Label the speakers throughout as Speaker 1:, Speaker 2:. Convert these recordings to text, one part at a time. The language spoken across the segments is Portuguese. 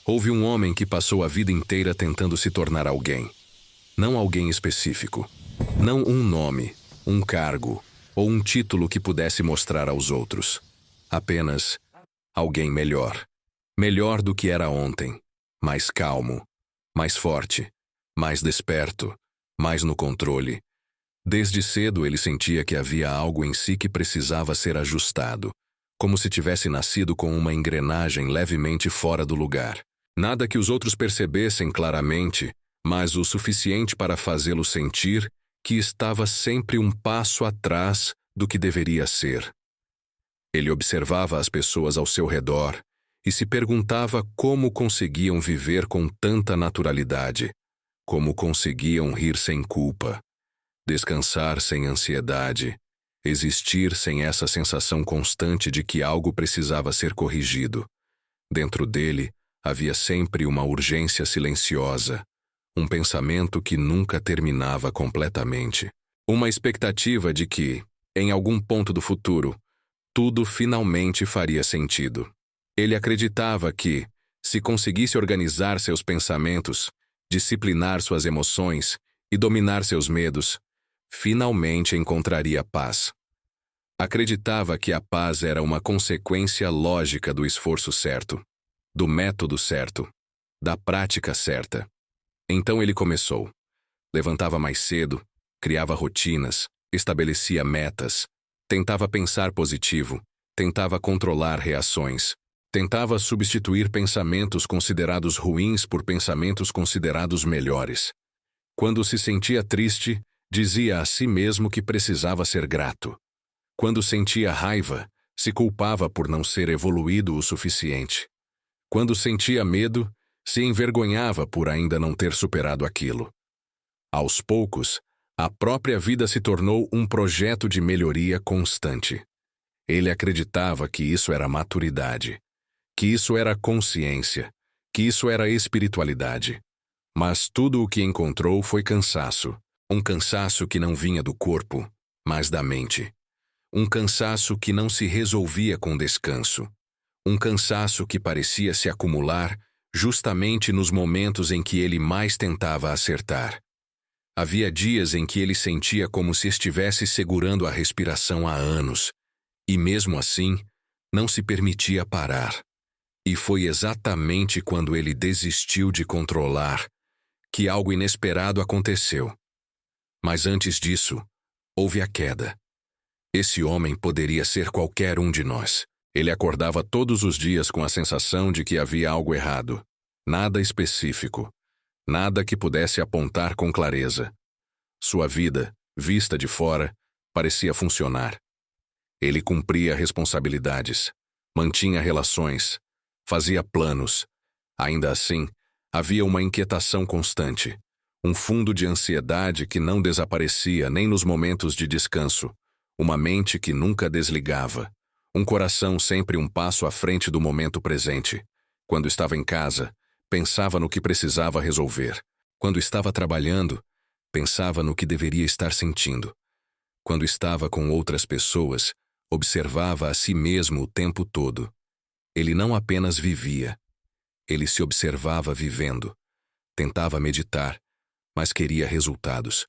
Speaker 1: Houve um homem que passou a vida inteira tentando se tornar alguém. Não alguém específico. Não um nome, um cargo ou um título que pudesse mostrar aos outros. Apenas alguém melhor. Melhor do que era ontem. Mais calmo, mais forte, mais desperto, mais no controle. Desde cedo ele sentia que havia algo em si que precisava ser ajustado, como se tivesse nascido com uma engrenagem levemente fora do lugar. Nada que os outros percebessem claramente, mas o suficiente para fazê-lo sentir que estava sempre um passo atrás do que deveria ser. Ele observava as pessoas ao seu redor e se perguntava como conseguiam viver com tanta naturalidade, como conseguiam rir sem culpa, descansar sem ansiedade, existir sem essa sensação constante de que algo precisava ser corrigido. Dentro dele havia sempre uma urgência silenciosa, um pensamento que nunca terminava completamente, uma expectativa de que, em algum ponto do futuro, tudo finalmente faria sentido. Ele acreditava que, se conseguisse organizar seus pensamentos, disciplinar suas emoções e dominar seus medos, finalmente encontraria paz. Acreditava que a paz era uma consequência lógica do esforço certo, do método certo, da prática certa. Então ele começou. Levantava mais cedo, criava rotinas, estabelecia metas, tentava pensar positivo, tentava controlar reações, tentava substituir pensamentos considerados ruins por pensamentos considerados melhores. Quando se sentia triste, dizia a si mesmo que precisava ser grato. Quando sentia raiva, se culpava por não ser evoluído o suficiente. Quando sentia medo, se envergonhava por ainda não ter superado aquilo. Aos poucos, a própria vida se tornou um projeto de melhoria constante. Ele acreditava que isso era maturidade, que isso era consciência, que isso era espiritualidade. Mas tudo o que encontrou foi cansaço. Um cansaço que não vinha do corpo, mas da mente. Um cansaço que não se resolvia com descanso. Um cansaço que parecia se acumular justamente nos momentos em que ele mais tentava acertar. Havia dias em que ele sentia como se estivesse segurando a respiração há anos, e mesmo assim, não se permitia parar. E foi exatamente quando ele desistiu de controlar que algo inesperado aconteceu. Mas antes disso, houve a queda. Esse homem poderia ser qualquer um de nós. Ele acordava todos os dias com a sensação de que havia algo errado. Nada específico. Nada que pudesse apontar com clareza. Sua vida, vista de fora, parecia funcionar. Ele cumpria responsabilidades, mantinha relações, fazia planos. Ainda assim, havia uma inquietação constante, um fundo de ansiedade que não desaparecia nem nos momentos de descanso, uma mente que nunca desligava, um coração sempre um passo à frente do momento presente. Quando estava em casa, pensava no que precisava resolver. Quando estava trabalhando, pensava no que deveria estar sentindo. Quando estava com outras pessoas, observava a si mesmo o tempo todo. Ele não apenas vivia, ele se observava vivendo. Tentava meditar, mas queria resultados.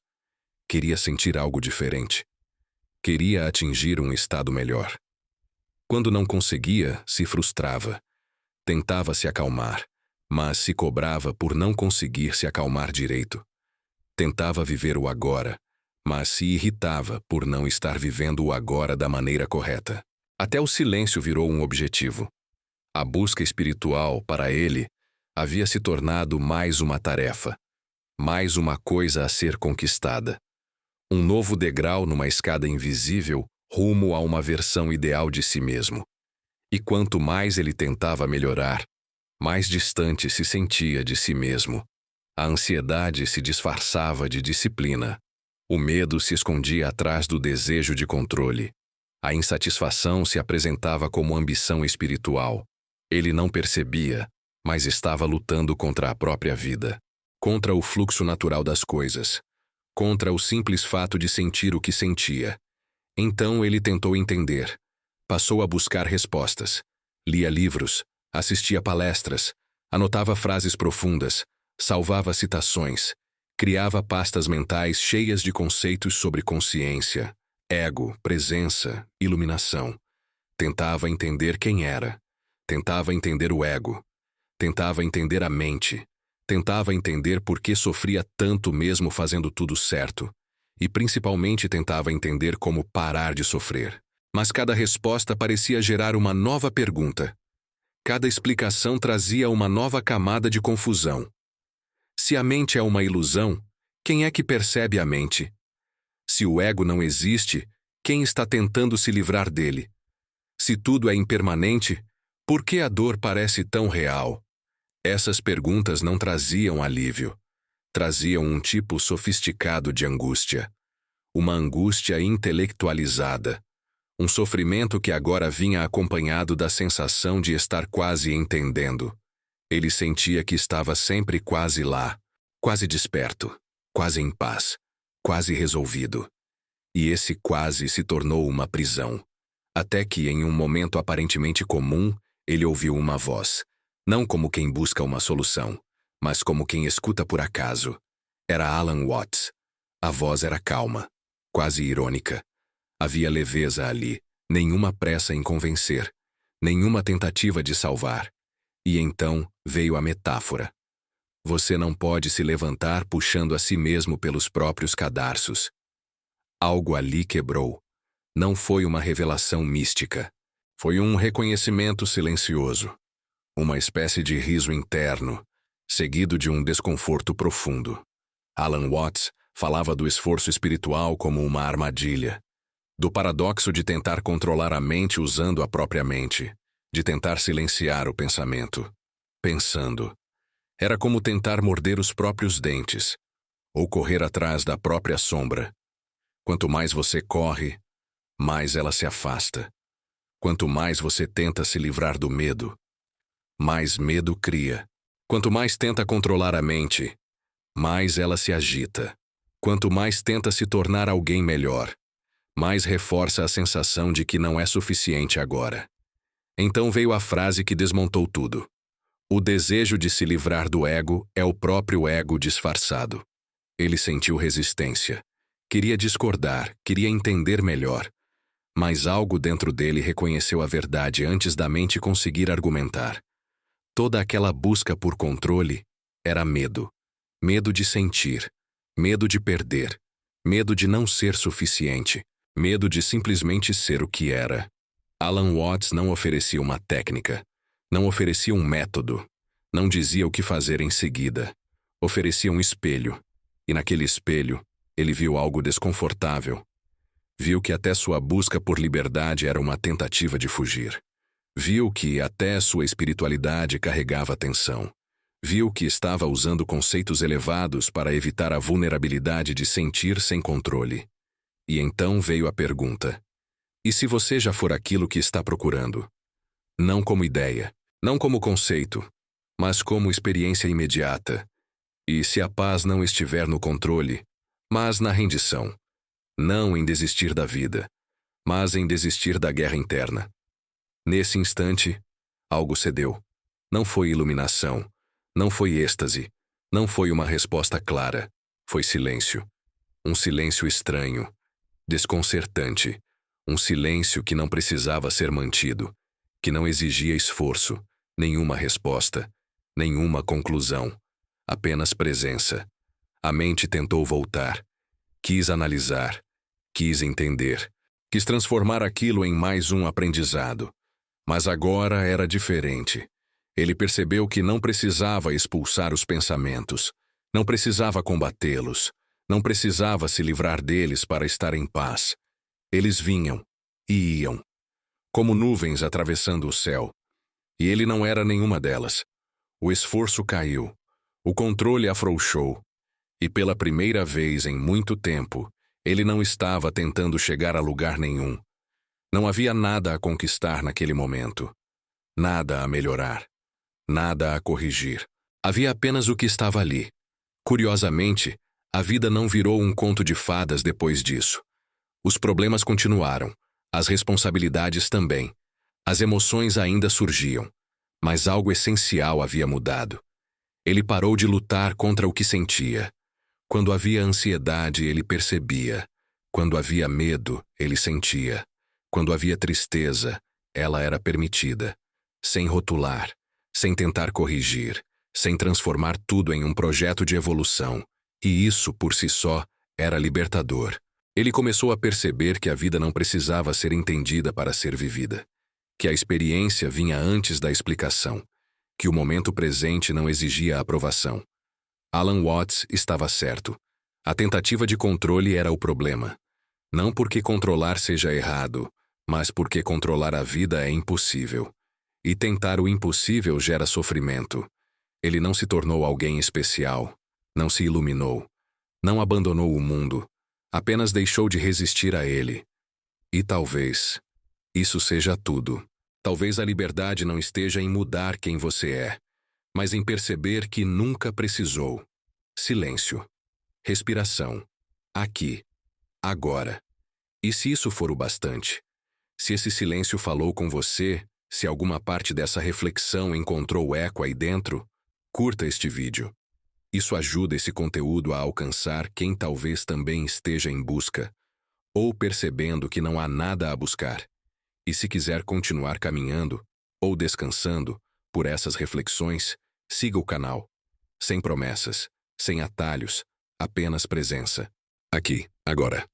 Speaker 1: Queria sentir algo diferente. Queria atingir um estado melhor. Quando não conseguia, se frustrava. Tentava se acalmar, mas se cobrava por não conseguir se acalmar direito. Tentava viver o agora, mas se irritava por não estar vivendo o agora da maneira correta. Até o silêncio virou um objetivo. A busca espiritual, para ele, havia se tornado mais uma tarefa, mais uma coisa a ser conquistada. Um novo degrau numa escada invisível rumo a uma versão ideal de si mesmo. E quanto mais ele tentava melhorar, mais distante se sentia de si mesmo. A ansiedade se disfarçava de disciplina. O medo se escondia atrás do desejo de controle. A insatisfação se apresentava como ambição espiritual. Ele não percebia, mas estava lutando contra a própria vida, contra o fluxo natural das coisas, contra o simples fato de sentir o que sentia. Então ele tentou entender. Passou a buscar respostas. Lia livros, assistia palestras, Anotava frases profundas, salvava citações, criava pastas mentais cheias de conceitos sobre consciência, ego, presença, iluminação. Tentava entender quem era. Tentava entender o ego. Tentava entender a mente. Tentava entender por que sofria tanto mesmo fazendo tudo certo. E principalmente tentava entender como parar de sofrer. Mas cada resposta parecia gerar uma nova pergunta. Cada explicação trazia uma nova camada de confusão. Se a mente é uma ilusão, quem é que percebe a mente? Se o ego não existe, quem está tentando se livrar dele? Se tudo é impermanente, por que a dor parece tão real? Essas perguntas não traziam alívio. Traziam um tipo sofisticado de angústia. Uma angústia intelectualizada. Um sofrimento que agora vinha acompanhado da sensação de estar quase entendendo. Ele sentia que estava sempre quase lá, quase desperto, quase em paz, quase resolvido. E esse quase se tornou uma prisão. Até que, em um momento aparentemente comum, ele ouviu uma voz. Não como quem busca uma solução, mas como quem escuta por acaso. Era Alan Watts. A voz era calma, quase irônica. Havia leveza ali, nenhuma pressa em convencer, nenhuma tentativa de salvar. E então veio a metáfora. Você não pode se levantar puxando a si mesmo pelos próprios cadarços. Algo ali quebrou. Não foi uma revelação mística. Foi um reconhecimento silencioso. Uma espécie de riso interno, seguido de um desconforto profundo. Alan Watts falava do esforço espiritual como uma armadilha. Do paradoxo de tentar controlar a mente usando a própria mente. De tentar silenciar o pensamento. Pensando. Era como tentar morder os próprios dentes. Ou correr atrás da própria sombra. Quanto mais você corre, mais ela se afasta. Quanto mais você tenta se livrar do medo, mais medo cria. Quanto mais tenta controlar a mente, mais ela se agita. Quanto mais tenta se tornar alguém melhor, mais reforça a sensação de que não é suficiente agora. Então veio a frase que desmontou tudo. O desejo de se livrar do ego é o próprio ego disfarçado. Ele sentiu resistência. Queria discordar, queria entender melhor. Mas algo dentro dele reconheceu a verdade antes da mente conseguir argumentar. Toda aquela busca por controle era medo. Medo de sentir. Medo de perder. Medo de não ser suficiente. Medo de simplesmente ser o que era. Alan Watts não oferecia uma técnica. Não oferecia um método. Não dizia o que fazer em seguida. Oferecia um espelho. E naquele espelho, ele viu algo desconfortável. Viu que até sua busca por liberdade era uma tentativa de fugir. Viu que até sua espiritualidade carregava tensão. Viu que estava usando conceitos elevados para evitar a vulnerabilidade de sentir sem controle. E então veio a pergunta: e se você já for aquilo que está procurando? Não como ideia, não como conceito, mas como experiência imediata. E se a paz não estiver no controle, mas na rendição? Não em desistir da vida, mas em desistir da guerra interna. Nesse instante, algo cedeu. Não foi iluminação, não foi êxtase, não foi uma resposta clara, foi silêncio. Um silêncio estranho, desconcertante, um silêncio que não precisava ser mantido, que não exigia esforço, nenhuma resposta, nenhuma conclusão, apenas presença. A mente tentou voltar, quis analisar, quis entender, quis transformar aquilo em mais um aprendizado. Mas agora era diferente. Ele percebeu que não precisava expulsar os pensamentos, não precisava combatê-los, não precisava se livrar deles para estar em paz. Eles vinham e iam, como nuvens atravessando o céu. E ele não era nenhuma delas. O esforço caiu, o controle afrouxou, e pela primeira vez em muito tempo, ele não estava tentando chegar a lugar nenhum. Não havia nada a conquistar naquele momento. Nada a melhorar. Nada a corrigir. Havia apenas o que estava ali. Curiosamente, a vida não virou um conto de fadas depois disso. Os problemas continuaram. As responsabilidades também. As emoções ainda surgiam. Mas algo essencial havia mudado. Ele parou de lutar contra o que sentia. Quando havia ansiedade, ele percebia. Quando havia medo, ele sentia. Quando havia tristeza, ela era permitida. Sem rotular, sem tentar corrigir, sem transformar tudo em um projeto de evolução. E isso, por si só, era libertador. Ele começou a perceber que a vida não precisava ser entendida para ser vivida. Que a experiência vinha antes da explicação. Que o momento presente não exigia aprovação. Alan Watts estava certo. A tentativa de controle era o problema. Não porque controlar seja errado, mas porque controlar a vida é impossível. E tentar o impossível gera sofrimento. Ele não se tornou alguém especial. Não se iluminou. Não abandonou o mundo. Apenas deixou de resistir a ele. E talvez isso seja tudo. Talvez a liberdade não esteja em mudar quem você é, mas em perceber que nunca precisou. Silêncio. Respiração. Aqui. Agora. E se isso for o bastante? Se esse silêncio falou com você, se alguma parte dessa reflexão encontrou eco aí dentro, curta este vídeo. Isso ajuda esse conteúdo a alcançar quem talvez também esteja em busca, ou percebendo que não há nada a buscar. E se quiser continuar caminhando, ou descansando, por essas reflexões, siga o canal. Sem promessas, sem atalhos, apenas presença. Aqui, agora.